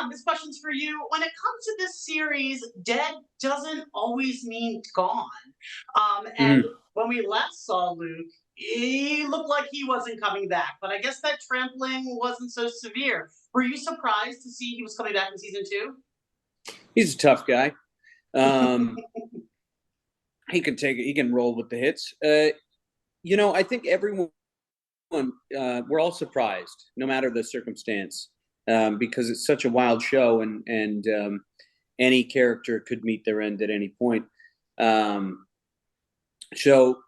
Shaun, this question's for you. When it comes to this series, dead doesn't always mean gone. And Mhm. when we last saw Luke, he looked like he wasn't coming back, but I guess that trampling wasn't so severe. Were you surprised to see he was coming back in season two? He's a tough guy. Um, he can take it. He can roll with the hits. I think everyone, we're all surprised, no matter the circumstance, because it's such a wild show, and any character could meet their end at any point. Um, so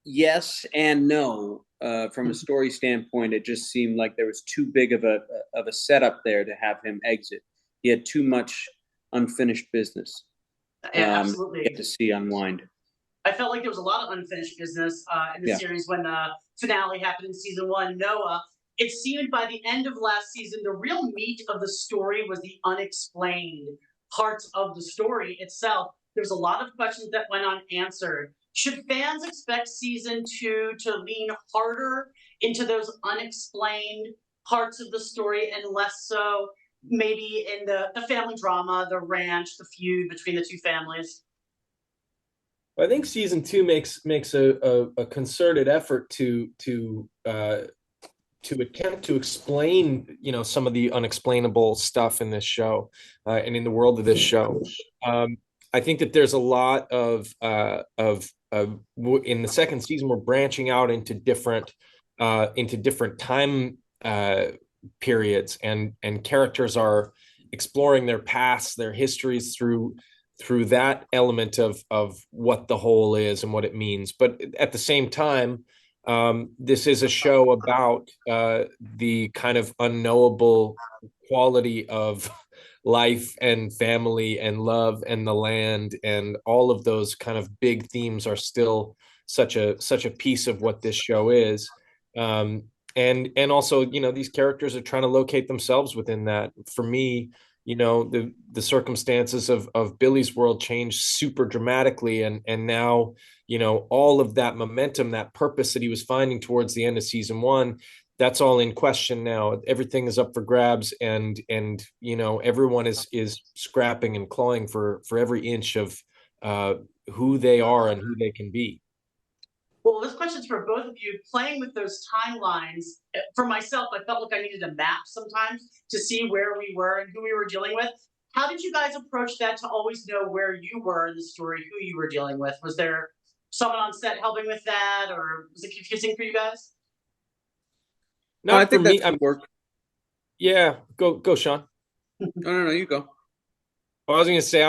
yes and no. From a story standpoint, it just seemed like there was too big of a setup there to have him exit. He had too much unfinished business. Yeah, Get absolutely. to see unwind. I felt like there was a lot of unfinished business in the Yeah. series when the finale happened in season one. Noah, it seemed by the end of last season, the real meat of the story was the unexplained parts of the story itself. There's a lot of questions that went unanswered. Should fans expect season two to lean harder into those unexplained parts of the story and less so maybe in the family drama, the ranch, the feud between the two families? I think season two makes a concerted effort to attempt to explain, some of the unexplainable stuff in this show, and in the world of this show. Um, I think that there's a lot in the second season, we're branching out into different time periods, and characters are exploring their pasts, their histories through that element of what the whole is and what it means. But at the same time, this is a show about the kind of unknowable quality of life and family and love and the land, and all of those kind of big themes are still such a piece of what this show is. And also, these characters are trying to locate themselves within that. For me, the circumstances of Billy's world changed super dramatically, and now, all of that momentum, that purpose that he was finding towards the end of season one, that's all in question now. Everything is up for grabs, and everyone is scrapping and clawing for every inch of who they are and who they can be. Well, this question's for both of you. Playing with those timelines, for myself, I felt like I needed a map sometimes to see where we were and who we were dealing with. How did you guys approach that to always know where you were in the story, who you were dealing with? Was there someone on set helping with that, or was it confusing for you guys? No, I Not for think that me. could work. Yeah, go, Sean. No, you go. I was going to say,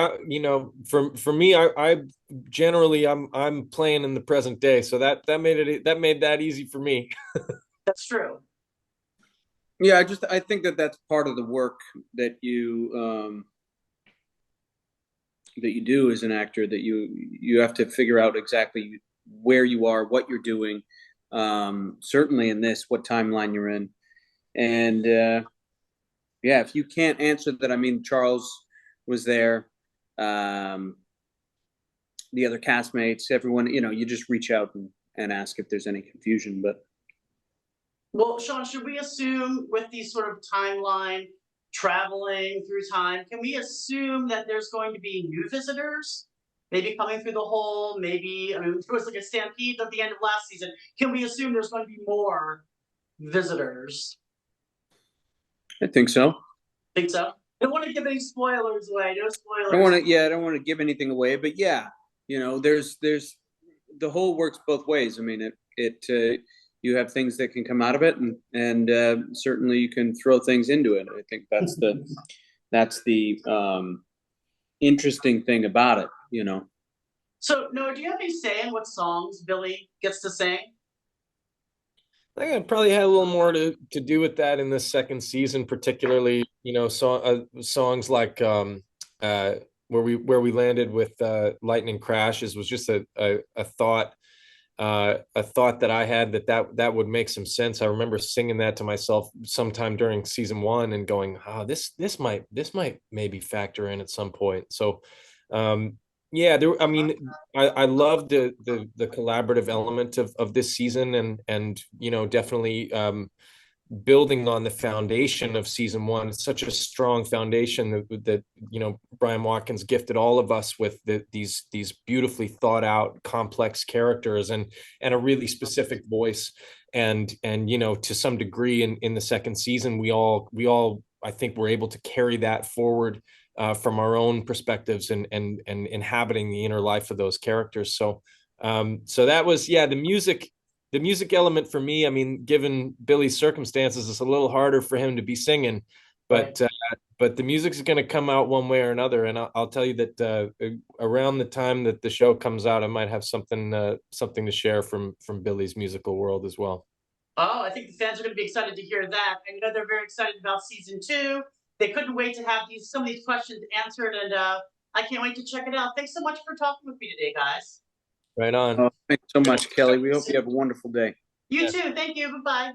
for me, I generally I'm playing in the present day, so that made that easy for me. That's true. Yeah, I think that that's part of the work that you do as an actor, that you have to figure out exactly where you are, what you're doing. Certainly in this, what timeline you're in, and yeah, if you can't answer that, I mean, Charles was there, um, the other castmates, everyone, you just reach out and ask if there's any confusion. But Well, Shaun, should we assume with these sort of timeline traveling through time, can we assume that there's going to be new visitors? Maybe coming through the hole, maybe, I mean, there was like a stampede at the end of last season. Can we assume there's going to be more visitors? I think so. Think so? I don't want to give any spoilers away. No spoilers. I don't want to give anything away, but yeah, there's the whole works both ways. I mean, you have things that can come out of it, and certainly you can throw things into it. I think that's the interesting thing about it. So, Noah, do you have any say in what songs Billy gets to sing? I think it probably had a little more to do with that in this second season, particularly, songs like where we landed with Lightning Crashes was just a thought, a thought that I had that would make some sense. I remember singing that to myself sometime during season one and going, this might maybe factor in at some point. So yeah, I mean, I love the collaborative element of this season, and definitely building on the foundation of season one. It's such a strong foundation that Brian Watkins gifted all of us with these beautifully thought out, complex characters and a really specific voice. And to some degree in the second season, we all I think were able to carry that forward from our own perspectives and inhabiting the inner life of those characters. So that was, the music element for me. I mean, given Billy's circumstances, it's a little harder for him to be singing, but the music's going to come out one way or another. And I'll tell you that around the time that the show comes out, I might have something to share from Billy's musical world as well. Oh, I think the fans are going to be excited to hear that. I know they're very excited about season 2. They couldn't wait to have some of these questions answered, and I can't wait to check it out. Thanks so much for talking with me today, guys. Right on. Oh, thanks so much, Kelly. We hope you have a wonderful day. You too. Thank you. Bye-bye.